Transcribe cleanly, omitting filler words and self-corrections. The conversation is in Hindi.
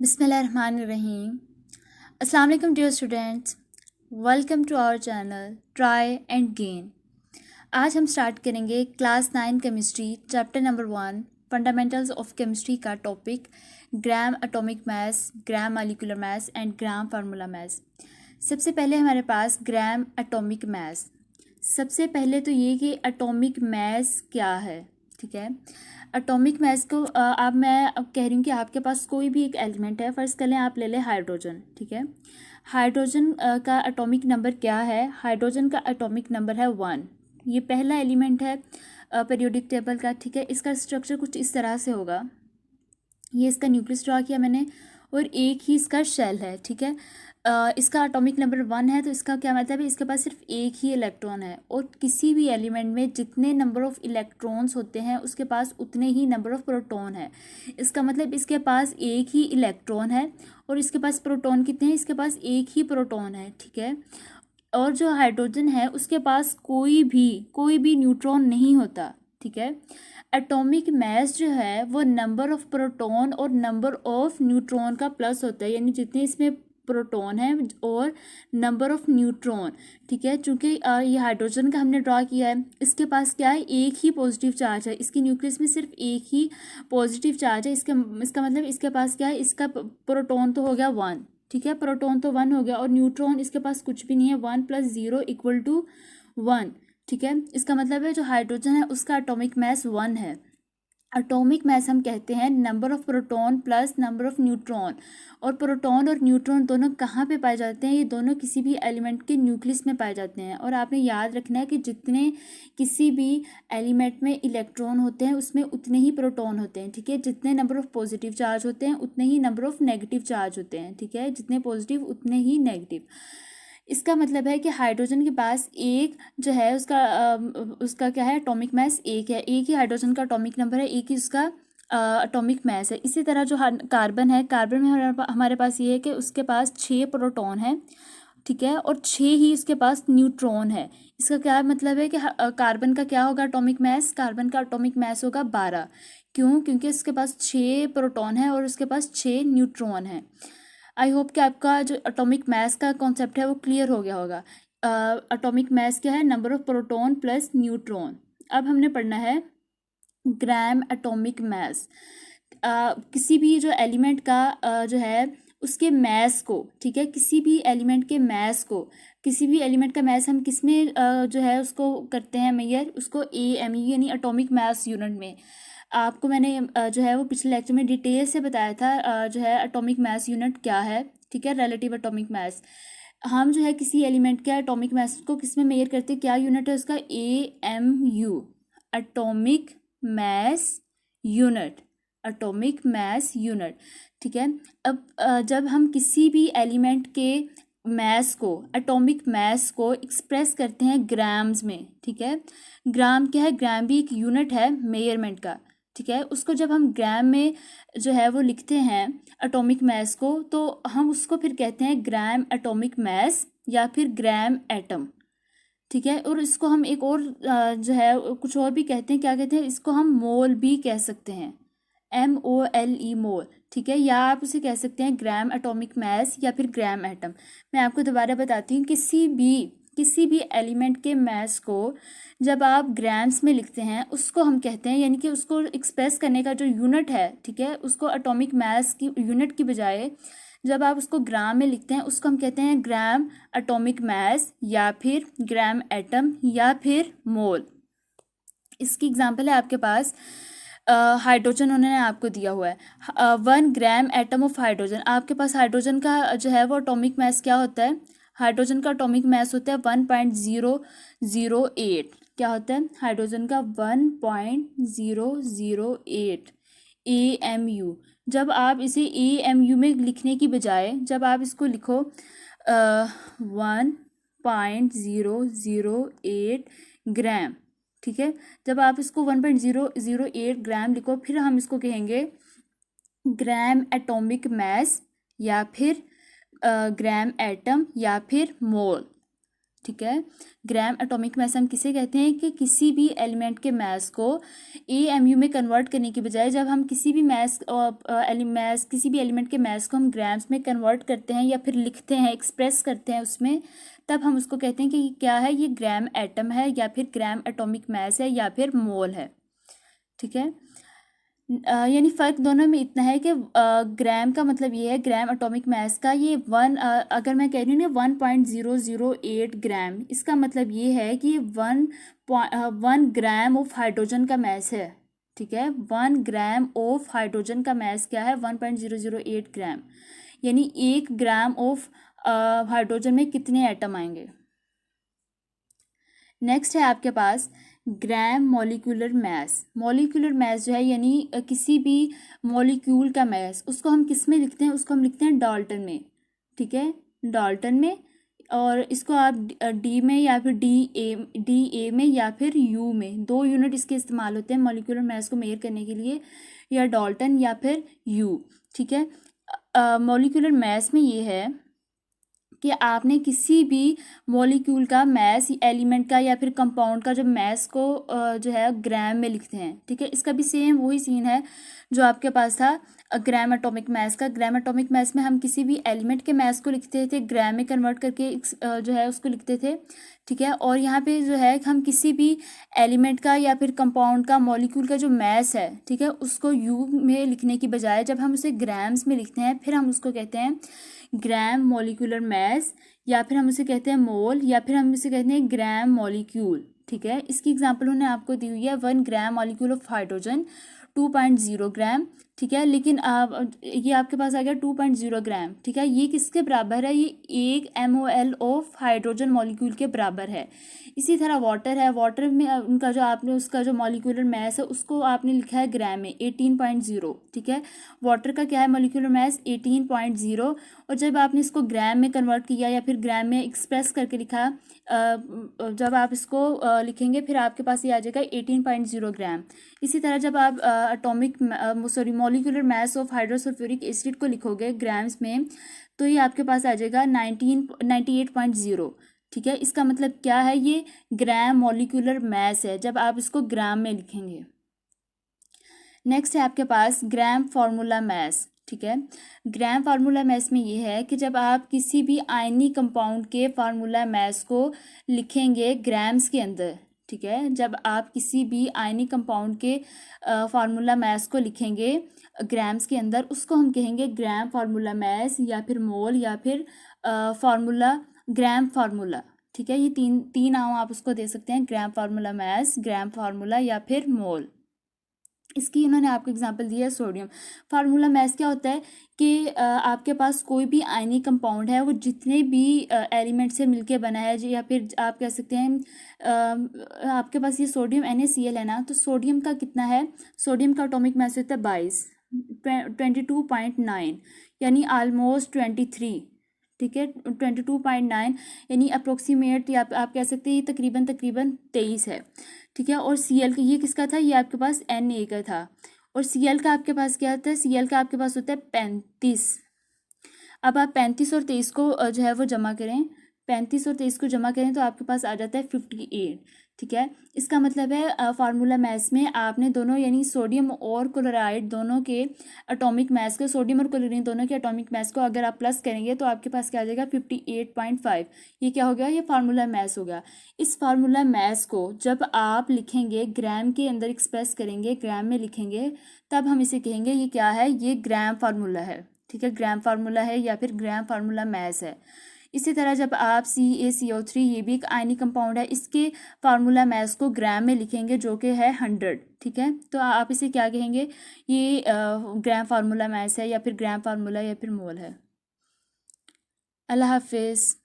Bismillahirrahmanirrahim. Assalamu alaikum dear students. Welcome to our channel Try and Gain. आज हम स्टार्ट करेंगे class 9 chemistry chapter number 1 fundamentals of chemistry का topic gram atomic mass, gram molecular mass and gram formula mass. सबसे पहले हमारे पास ग्राम एटॉमिक मास। सबसे पहले तो ये कि एटॉमिक मास क्या है, ठीक है। एटॉमिक मास को अब मैं कह रही हूँ कि आपके पास कोई भी एक एलिमेंट है, फर्स्ट कर लें आप ले लें हाइड्रोजन, ठीक है। हाइड्रोजन का एटॉमिक नंबर क्या है? हाइड्रोजन का एटॉमिक नंबर है 1। ये पहला एलिमेंट है पीरियोडिक टेबल का, ठीक है। इसका स्ट्रक्चर कुछ इस तरह से होगा। ये इसका न्यूक्लियस ड्रा किया मैंने और एक ही इसका शेल है, ठीक है। इसका एटॉमिक नंबर 1 है, तो इसका क्या मतलब है? इसके पास सिर्फ एक ही इलेक्ट्रॉन है और किसी भी एलिमेंट में जितने नंबर ऑफ इलेक्ट्रॉन्स होते हैं उसके पास उतने ही नंबर ऑफ प्रोटॉन है। इसका मतलब इसके पास एक ही इलेक्ट्रॉन है और इसके पास प्रोटॉन कितने हैं? इसके पास एक ही प्रोटॉन है, ठीक है। और जो हाइड्रोजन है उसके पास कोई भी न्यूट्रॉन नहीं होता, ठीक है। एटॉमिक मास जो है वो नंबर ऑफ प्रोटॉन और नंबर ऑफ न्यूट्रॉन का प्लस होता है, यानी जितने इसमें प्रोटॉन है और नंबर ऑफ न्यूट्रॉन, ठीक है। चूंकि ये हाइड्रोजन का हमने ड्रा किया है, इसके पास क्या है? एक ही पॉजिटिव चार्ज है। इसकी न्यूक्लियस में सिर्फ एक ही पॉजिटिव चार्ज है। इसका मतलब इसके पास क्या है? इसका प्रोटॉन तो हो गया 1, ठीक है। प्रोटॉन तो 1 हो गया और न्यूट्रॉन इसके पास कुछ भी नहीं है। 1 + 0 = 1, ठीक है। इसका मतलब है जो हाइड्रोजन है उसका एटॉमिक मास 1 है। एटॉमिक मास हम कहते हैं number of proton plus number of neutron. और प्रोटॉन और न्यूट्रॉन दोनों कहाँ पे पाए जाते हैं? ये दोनों किसी भी एलिमेंट के न्यूक्लियस में पाए जाते हैं। और आपने याद रखना है कि जितने किसी भी एलिमेंट में इलेक्ट्रॉन होते हैं उसमें उतने ही प्रोटॉन होते हैं, ठीक है। जितने नंबर ऑफ पॉजिटिव चार्ज होते हैं उतने ही नंबर ऑफ नेगेटिव चार्ज होते हैं, ठीक है। जितने पॉजिटिव उतने ही नेगेटिव। इसका मतलब है कि हाइड्रोजन के पास एक जो है उसका क्या है? एटॉमिक मास एक है। एक ही हाइड्रोजन का एटॉमिक नंबर है, एक ही उसका एटॉमिक मास है। इसी तरह जो कार्बन है, कार्बन में हमारे पास ये है कि उसके पास 6 प्रोटॉन है, ठीक है, और 6 ही उसके पास न्यूट्रॉन है। इसका क्या मतलब है कि कार्बन का क्या होगा एटॉमिक मास? कार्बन का एटॉमिक मास होगा 12। क्यों? क्योंकि उसके पास 6 प्रोटॉन है और उसके पास 6 न्यूट्रॉन है। आई होप कि आपका जो एटॉमिक मास का कॉन्सेप्ट है वो क्लियर हो गया होगा। एटॉमिक मास क्या है? Number of proton plus neutron. अब हमने पढ़ना है ग्राम एटॉमिक मास। किसी भी जो एलिमेंट का जो है उसके मास को, ठीक है, किसी भी एलिमेंट के मास को, किसी भी एलिमेंट का मास हम किस में जो है उसको करते हैं मेजर? उसको AMU यानी एटॉमिक मास यूनिट में। आपको मैंने जो है वो पिछले लेक्चर में डिटेल से बताया था जो है एटॉमिक मास यूनिट क्या है, ठीक है। Relative atomic mass. हम जो है किसी एलिमेंट के एटॉमिक मास को किस में मेजर करते हैं? क्या यूनिट है उसका? AMU, atomic mass unit, atomic mass unit, ठीक है। अब जब हम किसी भी एलिमेंट के मास को, एटॉमिक मास को एक्सप्रेस करते हैं ग्राम्स में, ठीक है। ग्राम क्या है? ग्राम भी एक यूनिट है मेजरमेंट का, ठीक है। उसको जब हम ग्राम में जो है वो लिखते हैं एटॉमिक मास को, तो हम उसको फिर कहते हैं ग्राम एटॉमिक मास या फिर ग्राम एटम, ठीक है। और इसको हम एक और जो है कुछ और भी कहते हैं। क्या कहते हैं? इसको हम मोल भी कह सकते हैं, MOLE, मोल, ठीक है। या आप उसे कह सकते हैं ग्राम एटॉमिक मास या फिर ग्राम एटम। मैं आपको दोबारा बताती हूँ, किसी भी एलिमेंट के मास को जब आप ग्राम्स में लिखते हैं उसको हम कहते हैं, यानी कि उसको एक्सप्रेस करने का जो यूनिट है, ठीक है, उसको एटॉमिक मास की यूनिट की बजाय जब आप उसको ग्राम में लिखते हैं उसको हम कहते हैं ग्राम एटॉमिक मास या फिर ग्राम एटम या फिर मोल। इसकी एग्जांपल है आपके पास हाइड्रोजन उन्होंने आपको दिया हुआ है 1 ग्राम एटम ऑफ हाइड्रोजन। आपके पास हाइड्रोजन का जो है वो एटॉमिक मास क्या होता है? हाइड्रोजन का एटॉमिक मास होता है 1.008। क्या होता है? हाइड्रोजन का 1.008 AMU। जब आप इसे AMU में लिखने की बजाय जब आप इसको लिखो 1.008 ग्राम, ठीक है। जब आप इसको 1.008 ग्राम लिखो, फिर हम इसको कहेंगे ग्राम एटॉमिक मास या फिर ग्राम एटम या फिर मोल, ठीक है। ग्राम एटॉमिक मास हम किसे कहते हैं कि किसी भी एलिमेंट के मास को AMU में कन्वर्ट करने की बजाय जब हम किसी भी किसी भी एलिमेंट के मास को हम ग्राम्स में कन्वर्ट करते हैं या फिर लिखते हैं, एक्सप्रेस करते हैं उसमें, तब हम उसको कहते हैं कि क्या है, ये ग्राम एटम है या फिर ग्राम एटॉमिक मास है या फिर मोल है। ठीक है। यानी फ़र्क दोनों में इतना है कि ग्राम का मतलब ये है, ग्राम एटॉमिक मास का, ये अगर मैं कह रही हूँ ना 1.008 ग्राम, इसका मतलब ये है कि 1 ग्राम ऑफ हाइड्रोजन का मास है। ठीक है। 1 ग्राम ऑफ हाइड्रोजन का मास क्या है, 1.008 ग्राम। यानी 1 ग्राम ऑफ हाइड्रोजन में कितने एटम आएंगे। नेक्स्ट है आपके पास ग्राम मॉलिक्यूलर मास। मॉलिक्यूलर मास जो है यानी किसी भी मॉलिक्यूल का मास, उसको हम किस में लिखते हैं, उसको हम लिखते हैं डाल्टन में। ठीक है, डाल्टन में। और इसको आप डी में या फिर डी ए में या फिर यू में, 2 यूनिट इसके इस्तेमाल होते हैं मॉलिक्यूलर मास को मेजर करने के लिए, या डाल्टन या फिर यू। ठीक है। मॉलिक्यूलर मास में ये है कि आपने किसी भी मॉलिक्यूल का मास, एलिमेंट का या फिर कंपाउंड का जो मास को जो है ग्राम में लिखते हैं। ठीक है। इसका भी सेम वही सीन है जो आपके पास था ग्राम एटॉमिक मास का। ग्राम एटॉमिक मास में हम किसी भी एलिमेंट के मास को लिखते थे, ग्राम में कन्वर्ट करके जो है उसको लिखते थे। ठीक है। और यहाँ पे जो है हम किसी भी एलिमेंट का या फिर कंपाउंड का, मॉलिक्यूल का जो मास है, ठीक है, उसको यू में लिखने की बजाय जब हम उसे ग्राम्स में लिखते हैं, फिर हम उसको कहते हैं ग्राम मॉलिक्यूलर मास, या फिर हम उसे कहते हैं मोल, या फिर हम उसे कहते हैं ग्राम मॉलिक्यूल। ठीक है। इसकी एग्जांपल उन्होंने आपको दी हुई है 1 ग्राम मॉलिक्यूल ऑफ हाइड्रोजन 2.0 ग्राम। ठीक है। लेकिन ये आपके पास आ गया 2.0 ग्राम। ठीक है। ये किसके बराबर है, ये 1 MOL ऑफ हाइड्रोजन मॉलिक्यूल के बराबर है। इसी तरह वाटर है, वाटर में उनका जो आपने उसका जो मॉलिक्यूलर मास है उसको आपने लिखा है ग्राम में 18.0। ठीक है। वाटर का क्या है मॉलिक्यूलर मास 18.0, और जब आपने इसको ग्राम में कन्वर्ट किया या फिर ग्राम में एक्सप्रेस करके लिखा, जब आप इसको लिखेंगे फिर आपके पास ये आ जाएगा 18.0 ग्राम। इसी तरह जब आप मॉलिक्यूलर मास ऑफ हाइड्रोसल्फ्यूरिक एसिड को लिखोगे ग्राम्स में, तो ये आपके पास आ जाएगा 98.0। ठीक है। इसका मतलब क्या है, ये ग्राम मॉलिक्यूलर मास है जब आप इसको ग्राम में लिखेंगे। नेक्स्ट है आपके पास ग्राम फार्मूला मास। ठीक है। ग्राम फार्मूला मास में ये है कि जब आप किसी भी आयनी कंपाउंड के फार्मूला मास को लिखेंगे ग्राम्स के अंदर, ठीक है, जब आप किसी भी आयनी कंपाउंड के फार्मूला मास को लिखेंगे ग्राम्स के अंदर, उसको हम कहेंगे ग्राम फार्मूला मास या फिर मोल या फिर फार्मूला, ग्राम फार्मूला। ठीक है। ये तीन नाम आप उसको दे सकते हैं, ग्राम फार्मूला मास, ग्राम फार्मूला या फिर मोल। इसकी इन्होंने आपको एग्जांपल दिया है सोडियम। फार्मूला मास क्या होता है कि आपके पास कोई भी आयनिक कंपाउंड है, वो जितने भी एलिमेंट से मिलके बना है, या फिर आप कह सकते हैं आपके पास ये सोडियम NaCl है ना, तो सोडियम का कितना है, सोडियम का एटॉमिक मास होता है 22 यानी ऑलमोस्ट 23। ठीक है। 22.9 यानी अप्रोक्सीमेट, या आप कह सकते हैं ये तकरीबन 23 है। ठीक है। और Cl का ये किसका था, ये आपके पास Na का था। और Cl का आपके पास क्या होता है, Cl का आपके पास होता है 35। अब आप 35 और 23 को जो है वो जमा करें, 35 और 23 को जमा करें तो आपके पास आ जाता है 58। ठीक है। इसका मतलब है फार्मूला मास में आपने दोनों यानी सोडियम और क्लोराइड दोनों के एटॉमिक मास को, सोडियम और क्लोरीन दोनों के एटॉमिक मास को अगर आप प्लस करेंगे तो आपके पास क्या आ जाएगा 58.5। ये क्या हो गया, ये फार्मूला मास हो गया। इस फार्मूला मास को जब आप लिखेंगे ग्राम के अंदर एक्सप्रेस करेंगे, ग्राम में लिखेंगे, तब हम इसे कहेंगे ये क्या है, ये ग्राम फार्मूला है। ठीक है। ग्राम फार्मूला है या फिर ग्राम फार्मूला मास है। इसी तरह जब आप CaCO3, ये भी एक आयनिक कंपाउंड है, इसके फार्मूला मास को ग्राम में लिखेंगे जो कि है 100। ठीक है। तो आप इसे क्या कहेंगे, ये ग्राम फार्मूला मास है या फिर ग्राम फार्मूला या फिर मोल है। अल्लाह हाफिज़।